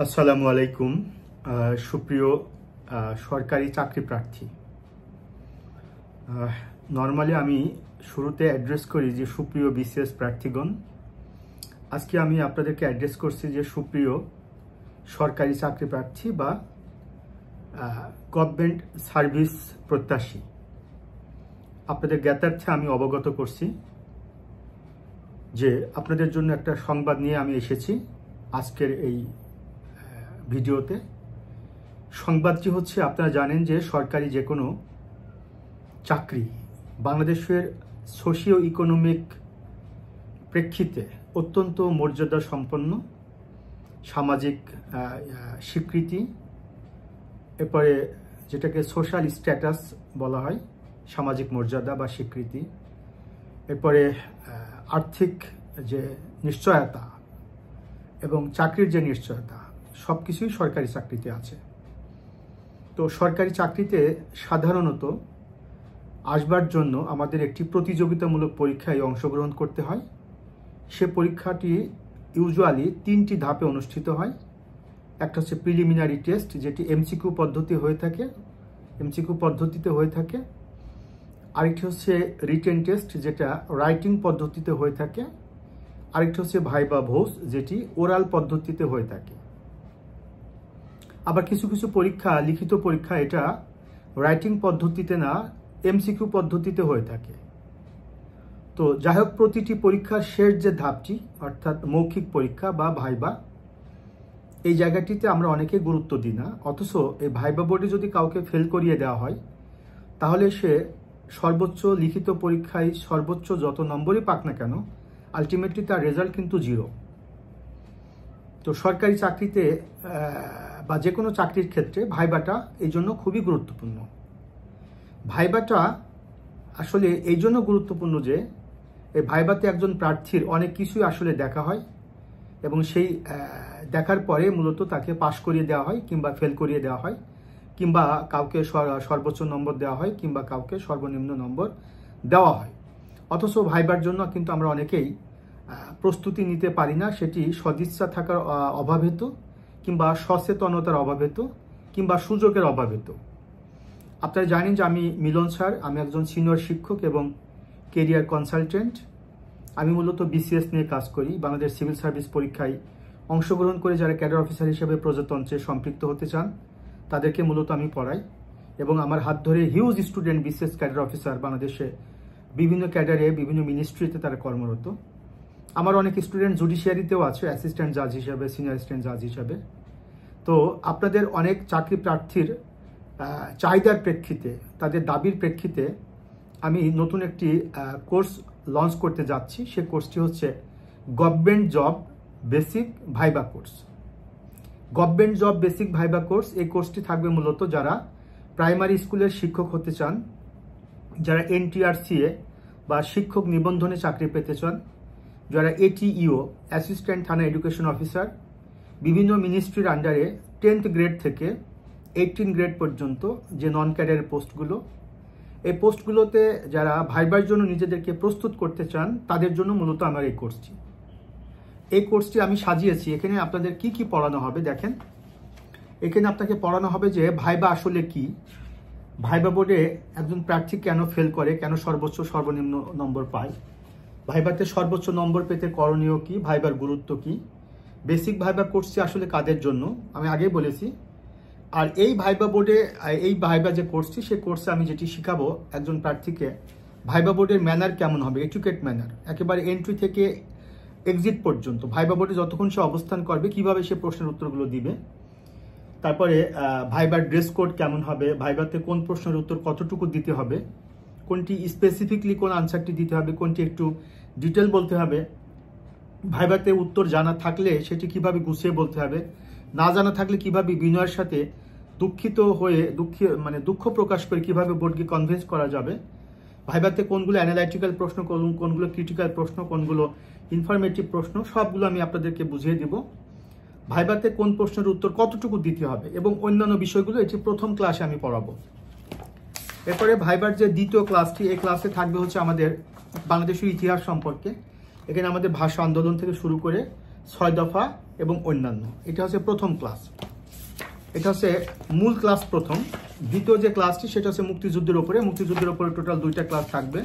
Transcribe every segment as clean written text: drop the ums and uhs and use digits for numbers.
আসসালামু আলাইকুম। সুপ্রিয় সরকারি চাকরি প্রার্থী, নর্মালি আমি শুরুতে অ্যাড্রেস করি যে সুপ্রিয় বিসিএস প্রার্থীগণ। আজকে আমি আপনাদেরকে অ্যাড্রেস করছি যে সুপ্রিয় সরকারি চাকরি প্রার্থী বা গভর্নমেন্ট সার্ভিস প্রত্যাশী। আপনাদের জ্ঞাতার্থে আমি অবগত করছি যে আপনাদের জন্য একটা সংবাদ নিয়ে আমি এসেছি আজকের এই ভিডিওতে। সংবাদটি হচ্ছে, আপনারা জানেন যে সরকারি যে কোনো চাকরি বাংলাদেশের সোশিও ইকোনমিক প্রেক্ষিতে অত্যন্ত মর্যাদা সম্পন্ন, সামাজিক স্বীকৃতি, এরপরে যেটাকে সোশ্যাল স্ট্যাটাস বলা হয়, সামাজিক মর্যাদা বা স্বীকৃতি, এরপরে আর্থিক যে নিশ্চয়তা এবং চাকরির যে নিশ্চয়তা, সব কিছুই সরকারি চাকরিতে আছে। তো সরকারি চাকরিতে সাধারণত আসবার জন্য আমাদের একটি প্রতিযোগিতামূলক পরীক্ষায় অংশগ্রহণ করতে হয়। সে পরীক্ষাটি ইউজুয়ালি 3টি ধাপে অনুষ্ঠিত হয়। একটা হচ্ছে প্রিলিমিনারি টেস্ট, যেটি এমসিকিউ পদ্ধতিতে হয়ে থাকে। আরেকটি হচ্ছে রিটেন টেস্ট, যেটা রাইটিং পদ্ধতিতে হয়ে থাকে। আরেকটি হচ্ছে ভাইবা ভোস, যেটি ওরাল পদ্ধতিতে হয়ে থাকে। আবার কিছু কিছু পরীক্ষা, লিখিত পরীক্ষা, এটা রাইটিং পদ্ধতিতে না, এমসিকিউ পদ্ধতিতে হয়ে থাকে। তো যাই হোক, প্রতিটি পরীক্ষার শেষ যে ধাপটি, অর্থাৎ মৌখিক পরীক্ষা বা ভাইবা, এই জায়গাটিতে আমরা অনেকে গুরুত্ব দিই না। অথচ এই ভাইবা বোর্ডে যদি কাউকে ফেল করিয়ে দেওয়া হয়, তাহলে সে সর্বোচ্চ লিখিত পরীক্ষায় সর্বোচ্চ যত নম্বরই পাক না কেন, আলটিমেটলি তার রেজাল্ট কিন্তু 0। তো সরকারি চাকরিতে বা যে কোনো চাকরির ক্ষেত্রে ভাইবাটা এই জন্য খুবই গুরুত্বপূর্ণ। ভাইবাটা আসলে এই জন্য গুরুত্বপূর্ণ যে এই ভাইবাতে একজন প্রার্থীর অনেক কিছুই আসলে দেখা হয় এবং সেই দেখার পরে মূলত তাকে পাশ করিয়ে দেওয়া হয় কিংবা ফেল করিয়ে দেওয়া হয়, কিংবা কাউকে সর্বোচ্চ নম্বর দেওয়া হয় কিংবা কাউকে সর্বনিম্ন নম্বর দেওয়া হয়। অথচ ভাইবার জন্য কিন্তু আমরা অনেকেই প্রস্তুতি নিতে পারি না। সেটি সদিচ্ছা থাকার অভাবেত, কিংবা সচেতনতার অভাবেত, কিংবা সুযোগের অভাবেত। আপনারা জানেন যে আমি মিলন স্যার, আমি একজন সিনিয়র শিক্ষক এবং কেরিয়ার কনসালটেন্ট। আমি মূলত বিসিএস নিয়ে কাজ করি। বাংলাদেশ সিভিল সার্ভিস পরীক্ষায় অংশগ্রহণ করে যারা ক্যাডার অফিসার হিসেবে প্রজাতন্ত্রে সম্পৃক্ত হতে চান, তাদেরকে মূলত আমি পড়াই এবং আমার হাত ধরে huge student BCS cadre officer বাংলাদেশে বিভিন্ন ক্যাডারে, বিভিন্ন মিনিস্ট্রিতে তারা কর্মরত। আমার অনেক স্টুডেন্ট জুডিশিয়ারিতেও আছে, অ্যাসিস্ট্যান্ট জাজ হিসাবে, সিনিয়র অ্যাসিস্ট্যান্ট জাজ হিসাবে। তো আপনাদের অনেক চাকরি প্রার্থীর চাহিদার প্রেক্ষিতে, তাদের দাবির প্রেক্ষিতে আমি নতুন একটি কোর্স লঞ্চ করতে যাচ্ছি। সে কোর্সটি হচ্ছে government job basic viva course. Government job basic viva course, এই কোর্সটি থাকবে মূলত যারা প্রাইমারি স্কুলের শিক্ষক হতে চান, যারা এনটিআরসিএ বা শিক্ষক নিবন্ধনে চাকরি পেতে চান, যারা এটিইও অ্যাসিস্ট্যান্ট থানা এডুকেশন অফিসার, বিভিন্ন মিনিস্ট্রির আন্ডারে 10th গ্রেড থেকে 18 গ্রেড পর্যন্ত যে নন ক্যাডারের পোস্টগুলো, এই পোস্টগুলোতে যারা ভাইবার জন্য নিজেদেরকে প্রস্তুত করতে চান, তাদের জন্য মূলত আমার এই কোর্সটি। এই কোর্সটি আমি সাজিয়েছি। এখানে আপনাদের কি কি পড়ানো হবে দেখেন। এখানে আপনাকে পড়ানো হবে যে ভাইবা আসলে কি, ভাইবা বোর্ডে একজন প্রার্থী কেন ফেল করে, কেন সর্বোচ্চ সর্বনিম্ন নম্বর পায়, ভাইবাতে সর্বোচ্চ নম্বর পেতে করণীয় কি, ভাইবার গুরুত্ব কি, বেসিক ভাইবা কোর্সটি আসলে কাদের জন্য আমি আগেই বলেছি। আর এই ভাইবা বোর্ডে, এই ভাইবা যে কোর্সটি, সে কোর্সে আমি যেটি শিখাবো একজন প্রার্থীকে ভাইবা বোর্ডের ম্যানার কেমন হবে, এডুকেট ম্যানার, একেবারে এন্ট্রি থেকে এক্সিট পর্যন্ত ভাইবা বোর্ডে যতক্ষণ সে অবস্থান করবে কিভাবে সে প্রশ্নের উত্তরগুলো দিবে। তারপরে ভাইবার ড্রেস কোড কেমন হবে, ভাইবাতে কোন প্রশ্নের উত্তর কতটুকু দিতে হবে, কোনটি স্পেসিফিকলি কোন আনসারটি দিতে হবে, কোনটি একটু ডিটেল বলতে হবে, ভাইবাতে উত্তর জানা থাকলে সেটি কিভাবে গুছিয়ে বলতে হবে, না জানা থাকলে কিভাবে বিনয়ের সাথে দুঃখ প্রকাশ করে কিভাবে বোর্ডকে কনভিন্স করা যাবে, ভাইবাতে কোনগুলো অ্যানালাইটিক্যাল প্রশ্ন, কোনগুলো ক্রিটিক্যাল প্রশ্ন, কোনগুলো ইনফরমেটিভ প্রশ্ন, সবগুলো আমি আপনাদেরকে বুঝিয়ে দিব। ভাইবাতে কোন প্রশ্নের উত্তর কতটুকু দিতে হবে এবং অন্যান্য বিষয়গুলো এটি প্রথম ক্লাসে আমি পড়াবো। এরপরে ভাইবার যে দ্বিতীয় ক্লাসটি, এই ক্লাসে থাকবে হচ্ছে আমাদের বাংলাদেশের ইতিহাস সম্পর্কে। এখানে আমাদের ভাষা আন্দোলন থেকে শুরু করে 6 দফা এবং অন্যান্য। এটা হচ্ছে প্রথম ক্লাস, এটা হচ্ছে মূল ক্লাস প্রথম। দ্বিতীয় যে ক্লাসটি সেটা হচ্ছে মুক্তিযুদ্ধের উপরে। মুক্তিযুদ্ধের উপরে টোটাল 2টা ক্লাস থাকবে,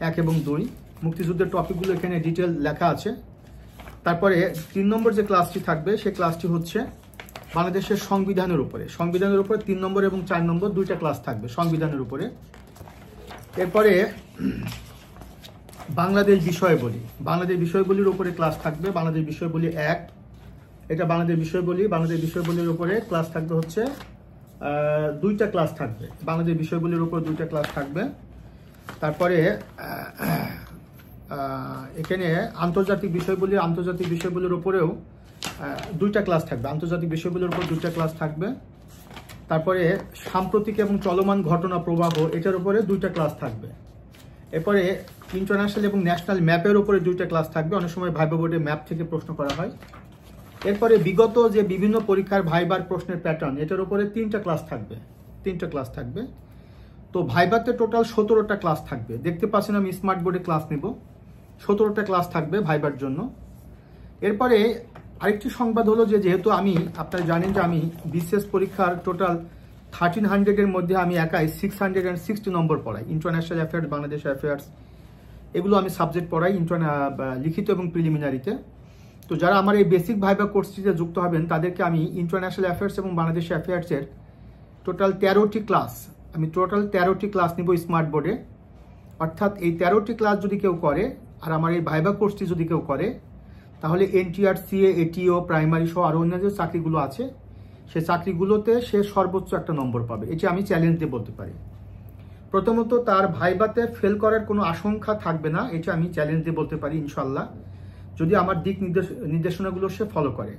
1 এবং 2। মুক্তিযুদ্ধের টপিকগুলো এখানে ডিটেল লেখা আছে। তারপরে 3 নম্বর যে ক্লাসটি থাকবে সেই ক্লাসটি হচ্ছে বাংলাদেশের সংবিধানের উপরে। সংবিধানের উপরে 3 নম্বর এবং 4 নম্বর 2টা ক্লাস থাকবে সংবিধানের উপরে। এরপরে বাংলাদেশ বিষয়বলী, বাংলাদেশ বিষয়বলীর উপরে ক্লাস থাকবে। বাংলাদেশ বিষয়বলী 1, এটা বাংলাদেশ বিষয়বলী। বাংলাদেশ বিষয়বলীর উপরে ক্লাস থাকবে হচ্ছে 2টা ক্লাস থাকবে। বাংলাদেশ বিষয়বলীর উপর 2টা ক্লাস থাকবে। তারপরে এখানে আন্তর্জাতিক বিষয়বলীর উপরেও 2টা ক্লাস থাকবে। আন্তর্জাতিক বিষয়বলীর উপর 2টা ক্লাস থাকবে। তারপরে সাম্প্রতিক এবং চলমান ঘটনা প্রবাহ, এটার উপরে 2টা ক্লাস থাকবে। এরপরে ইন্টারন্যাশনাল এবং ন্যাশনাল ম্যাপের উপরে 2টা ক্লাস থাকবে। অনেক সময় ভাইবা বোর্ডে ম্যাপ থেকে প্রশ্ন করা হয়। এরপরে বিগত যে বিভিন্ন পরীক্ষার ভাইবার প্রশ্নের প্যাটার্ন, এটার উপরে 3টা ক্লাস থাকবে। 3টা ক্লাস থাকবে। তো ভাইবাতে টোটাল 17টা ক্লাস থাকবে। দেখতে পাচ্ছেন আমি স্মার্ট বোর্ডে ক্লাস নেব। 17টা ক্লাস থাকবে ভাইবার জন্য। এরপরে আরেকটি সংবাদ হলো যে যেহেতু আমি, আপনারা জানেন যে আমি বিসিএস পরীক্ষার টোটাল 1300-এর মধ্যে আমি একাই 660 নম্বর পড়াই। ইন্টারন্যাশনাল অ্যাফেয়ার্স, বাংলাদেশ অ্যাফেয়ার্স, এগুলো আমি সাবজেক্ট পড়াই লিখিত এবং প্রিলিমিনারিতে। তো যারা আমার এই বেসিক ভাইবা কোর্সটিতে যুক্ত হবেন তাদেরকে আমি ইন্টারন্যাশনাল অ্যাফেয়ার্স এবং বাংলাদেশ অ্যাফেয়ার্সের টোটাল 13টি ক্লাস নিব স্মার্ট বোর্ডে। অর্থাৎ এই 13টি ক্লাস যদি কেউ করে আর আমার এই ভাইবা কোর্সটি যদি কেউ করে, তাহলে এনটিআর, সিএ, এটিও, প্রাইমারি সহ আরও অন্যান্য যে চাকরিগুলো আছে সেই চাকরিগুলোতে সে সর্বোচ্চ একটা নম্বর পাবে। এটি আমি চ্যালেঞ্জ দিয়ে বলতে পারি। প্রথমত তার ভাইবাতে ফেল করার কোনো আশঙ্কা থাকবে না, এটা আমি চ্যালেঞ্জ দিয়ে বলতে পারি ইনশাল্লাহ, যদি আমার দিক নির্দেশনাগুলো সে ফলো করে।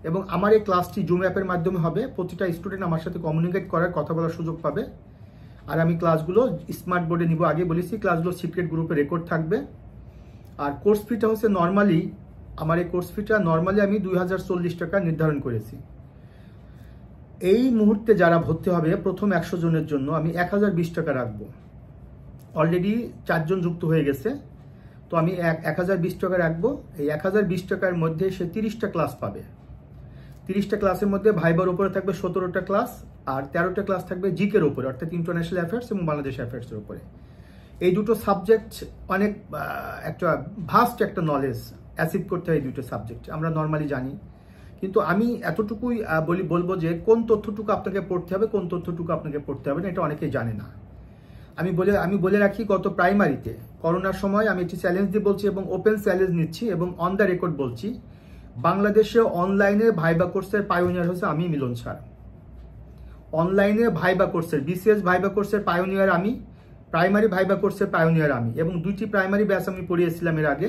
এবং আমার এই ক্লাসটি জুম অ্যাপের মাধ্যমে হবে। প্রতিটা স্টুডেন্ট আমার সাথে কমিউনিকেট করার, কথা বলার সুযোগ পাবে। আর আমি ক্লাসগুলো স্মার্ট বোর্ডে নিব। আগে বলেছি ক্লাসগুলো সিক্রেট গ্রুপে রেকর্ড থাকবে। আর কোর্স ফিটা হচ্ছে নর্মালি, আমার এই কোর্স ফিটা নর্মালি আমি 2040 টাকা নির্ধারণ করেছি। এই মুহূর্তে যারা ভর্তি হবে প্রথম 100 জনের জন্য আমি 1020 টাকা রাখবো। অলরেডি 4 জন যুক্ত হয়ে গেছে, তো আমি 1020 টাকা রাখবো। এই 1020 টাকার মধ্যে সে 30টা ক্লাস পাবে। 30টা ক্লাসের মধ্যে ভাইবার উপরে থাকবে 17টা ক্লাস, আর 13টা ক্লাস থাকবে জিকের উপরে, অর্থাৎ ইন্টারন্যাশনাল অ্যাফেয়ার্স এবং বাংলাদেশ অ্যাফেয়ার্সের উপরে। এই দুটো সাবজেক্ট অনেক একটা ভাস্ট একটা নলেজ অ্যাচিভ করতে হয়। এই দুটো সাবজেক্ট আমরা নর্মালি জানি, কিন্তু আমি এতটুকুই বলবো যে কোন তথ্যটুকু আপনাকে পড়তে হবে, কোন তথ্যটুকু আপনাকে পড়তে হবে না, এটা অনেকেই জানে না। আমি বলে রাখি, গত প্রাইমারিতে করোনার সময় আমি একটি চ্যালেঞ্জ দিয়ে বলছি এবং ওপেন চ্যালেঞ্জ নিচ্ছি এবং অন দ্য রেকর্ড বলছি, বাংলাদেশে অনলাইনে ভাইবা কোর্সের পায়োনিয়ার হচ্ছে আমি, মিলন স্যার। অনলাইনে ভাইবা কোর্সের, বিসিএস ভাইবা কোর্সের পায়োনিয়ার আমি, প্রাইমারি ভাইবা কোর্সের পায়োনিয়ার আমি, এবং 2টি প্রাইমারি ব্যাচ আমি পড়িয়েছিলাম এর আগে।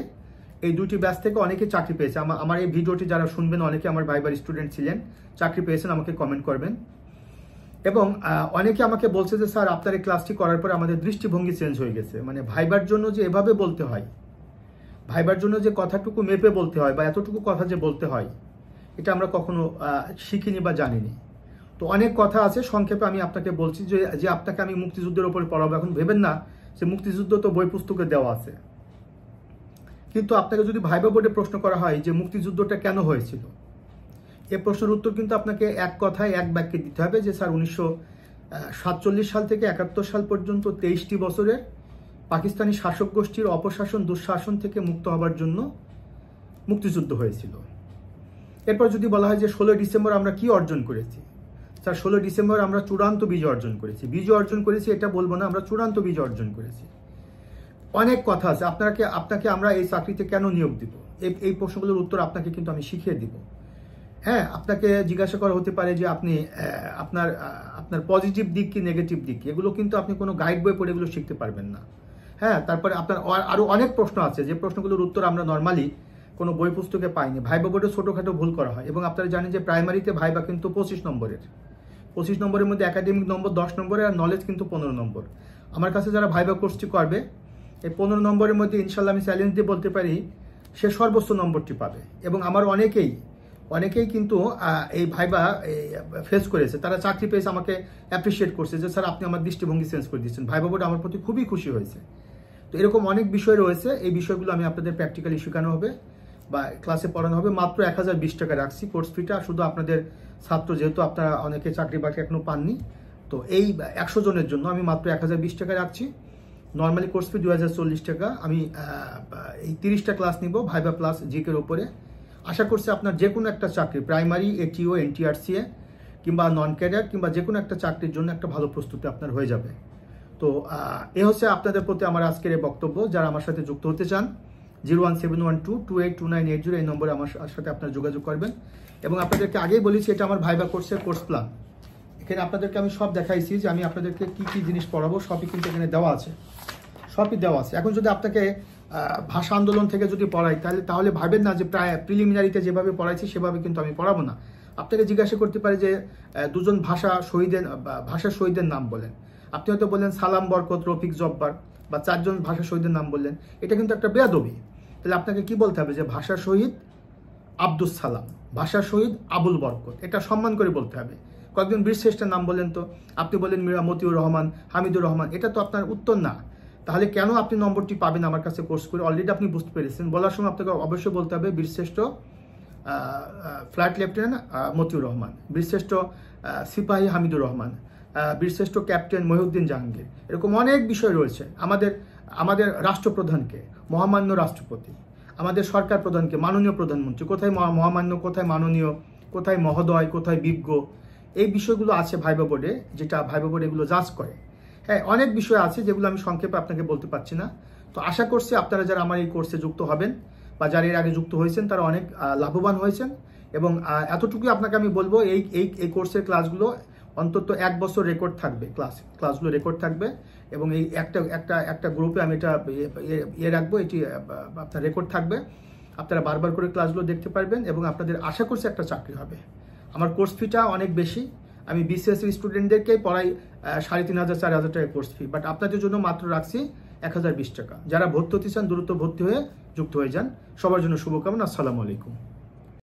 এই 2টি ব্যাচ থেকে অনেকে চাকরি পেয়েছে। আমার এই ভিডিওটি যারা শুনবেন অনেকে আমার ভাইবার স্টুডেন্ট ছিলেন, চাকরি পেয়েছেন, আমাকে কমেন্ট করবেন। এবং অনেকে আমাকে বলছে যে স্যার আপনার এই ক্লাসটি করার পরে আমাদের দৃষ্টিভঙ্গি চেঞ্জ হয়ে গেছে। মানে ভাইবার জন্য যে এভাবে বলতে হয়, ভাইবার জন্য যে কথাটুকু মেপে বলতে হয় বা এতটুকু কথা যে বলতে হয়, এটা আমরা কখনো শিখিনি বা জানিনি। তো অনেক কথা আছে, সংক্ষেপে আমি আপনাকে বলছি যে আপনাকে আমি মুক্তিযুদ্ধের উপরে পড়াবো। এখন ভেবেন না যে মুক্তিযুদ্ধ তো বই পুস্তকে দেওয়া আছে, কিন্তু আপনাকে যদি ভাইবা বোর্ডে প্রশ্ন করা হয় যে মুক্তিযুদ্ধটা কেন হয়েছিল, এই প্রশ্নের উত্তর কিন্তু আপনাকে এক কথায় এক বাক্যে দিতে হবে যে স্যার 1947 সাল থেকে 71 সাল পর্যন্ত 23টি বছরের পাকিস্তানি শাসক গোষ্ঠীর অপশাসন, দুঃশাসন থেকে মুক্ত হবার জন্য মুক্তিযুদ্ধ হয়েছিল। এরপর যদি বলা হয় যে 16 ডিসেম্বর আমরা কি অর্জন করেছি, স্যার 16 ডিসেম্বর আমরা চূড়ান্ত বিজয় অর্জন করেছি। বিজয় অর্জন করেছি এটা বলবো না, আমরা চূড়ান্ত বিজয় অর্জন করেছি। অনেক কথা আছে। আপনাকে আমরা এই চাকরিতে কেন নিয়োগ দিব, এই প্রশ্নগুলোর উত্তর আপনাকে কিন্তু আমি শিখিয়ে দিব। হ্যাঁ, আপনাকে জিজ্ঞাসা করা হতে পারে যে আপনি আপনার পজিটিভ দিক কি নেগেটিভ দিক কি, এগুলো কিন্তু আপনি কোনো গাইড বই পড়ে এগুলো শিখতে পারবেন না। হ্যাঁ, তারপরে আপনার আরো অনেক প্রশ্ন আছে যে প্রশ্নগুলোর উত্তর আমরা নর্মালি কোনো বই পুস্তকে পাইনি। ভাইবা বোর্ডে ছোটোখাটো ভুল করা হয়। এবং আপনারা জানেন যে প্রাইমারিতে ভাইবা কিন্তু 25 নম্বরের, 25 নম্বরের মধ্যে একাডেমিক নম্বর 10 নম্বরের, আর নলেজ কিন্তু 15 নম্বর। আমার কাছে যারা ভাইবা কোর্সটি করবে এই 15 নম্বরের মধ্যে ইনশাল্লাহ আমি চ্যালেঞ্জ দিয়ে বলতে পারি সে সর্বোচ্চ নম্বরটি পাবে। এবং আমার অনেকেই কিন্তু এই ভাইবা ফেস করেছে, তারা চাকরি পেয়েছে, আমাকে অ্যাপ্রিসিয়েট করছে যে স্যার আপনি আমার দৃষ্টিভঙ্গি চেঞ্জ করে দিচ্ছেন। ভাইবা বোর্ড আমার প্রতি খুবই খুশি হয়েছে। তো এরকম অনেক বিষয় রয়েছে, এই বিষয়গুলো আমি আপনাদের প্র্যাকটিক্যালি শেখানো হবে। বা ক্লাসে পড়ানো হবে, মাত্র 1020 টাকা রাখছি কোর্স ফিটা। শুধু আপনাদের ছাত্র, যেহেতু আপনারা অনেকে চাকরি বাকরি এখনো পাননি, তো এই 100 জনের জন্য আমি মাত্র 1020 টাকা রাখছি। নর্মালি কোর্স ফি 2040 টাকা। আমি এই 30টা ক্লাস নিব ভাইবা প্লাস জিকের উপরে। আশা করছি আপনার যে কোনো একটা চাকরি, প্রাইমারি, এটিও, NTRCA কিংবা নন ক্যাডার কিংবা যে কোনো একটা চাকরির জন্য একটা ভালো প্রস্তুতি আপনার হয়ে যাবে। তো এ হচ্ছে আপনাদের প্রতি আমার আজকের এই বক্তব্য। যারা আমার সাথে যুক্ত হতে চান 01712282980 এই নম্বরে আমার সাথে আপনারা যোগাযোগ করবেন। এবং আপনাদেরকে আগেই বলেছি এটা আমার ভাইবা কোর্সের কোর্স প্ল্যান। এখানে আপনাদেরকে আমি সব দেখাইছি যে আমি আপনাদেরকে কি কি জিনিস পড়াবো, সবই কিন্তু এখানে দেওয়া আছে, সবই দেওয়া আছে। এখন যদি আপনাকে ভাষা আন্দোলন থেকে যদি পড়াই তাহলে ভাবেন না যে প্রায় প্রিলিমিনারিতে যেভাবে পড়াইছি সেভাবে কিন্তু আমি পড়াবো না। আপনাকে জিজ্ঞাসা করতে পারি যে দুজন ভাষা শহীদের নাম বলেন। আপনি হয়তো বললেন সালাম, বরকত, রফিক, জব্বার, বা 4 জন ভাষা শহীদের নাম বললেন। এটা কিন্তু একটা বেয়াদবি। তাহলে আপনাকে কি বলতে হবে যে ভাষা শহীদ আব্দুস সালাম, ভাষা শহীদ আবুল বরকত, এটা সম্মান করে বলতে হবে। কয়েকজন বীরশ্রেষ্ঠের নাম বলেন, তো আপনি বলেন মীরা মতিউর রহমান, হামিদুর রহমান, এটা তো আপনার উত্তর না। তাহলে কেন আপনি নম্বরটি পাবেন আমার কাছে কোর্স করে? অলরেডি আপনি বুঝতে পেরেছেন। বলার সময় আপনাকে অবশ্যই বলতে হবে বীরশ্রেষ্ঠ ফ্লাইট লেফটেন্যান্ট মতিউর রহমান, বীরশ্রেষ্ঠ সিপাহী হামিদুর রহমান, বীরশ্রেষ্ঠ ক্যাপ্টেন মহিউদ্দিন জাহাঙ্গীর। এরকম অনেক বিষয় রয়েছে। আমাদের রাষ্ট্রপ্রধানকে মহামান্য রাষ্ট্রপতি, আমাদের সরকার প্রধানকে মাননীয় প্রধানমন্ত্রী, কোথায় মহামান্য, কোথায় মাননীয়, কোথায় মহোদয়, কোথায় বিজ্ঞ, এই বিষয়গুলো আছে ভাইবা বোর্ডে, যেটা ভাইবা বোর্ড এগুলো যাচ করে। হ্যাঁ, অনেক বিষয় আছে যেগুলো আমি সংক্ষেপে আপনাকে বলতে পারছি না। তো আশা করছি আপনারা যারা আমার এই কোর্সে যুক্ত হবেন বা যারা এর আগে যুক্ত হয়েছেন তারা অনেক লাভবান হয়েছেন। এবং এতটুকুই আপনাকে আমি বলবো, এই কোর্সের ক্লাসগুলো অন্তত 1 বছর রেকর্ড থাকবে, ক্লাসগুলো রেকর্ড থাকবে। এবং এই একটা গ্রুপে আমি এটা রাখবো, এটি আপনার রেকর্ড থাকবে। আপনারা বারবার করে ক্লাসগুলো দেখতে পারবেন এবং আপনাদের আশা করছি একটা চাকরি হবে। আমার কোর্স ফিটা অনেক বেশি। আমি BCS স্টুডেন্টদেরকেই পড়াই 3500-4000 টাকা কোর্স ফি, বাট আপনাদের জন্য মাত্র রাখছি 1020 টাকা। যারা ভর্তি হতে চান দ্রুত ভর্তি হয়ে যুক্ত হয়ে যান। সবার জন্য শুভকামনা। আসসালামু আলাইকুম।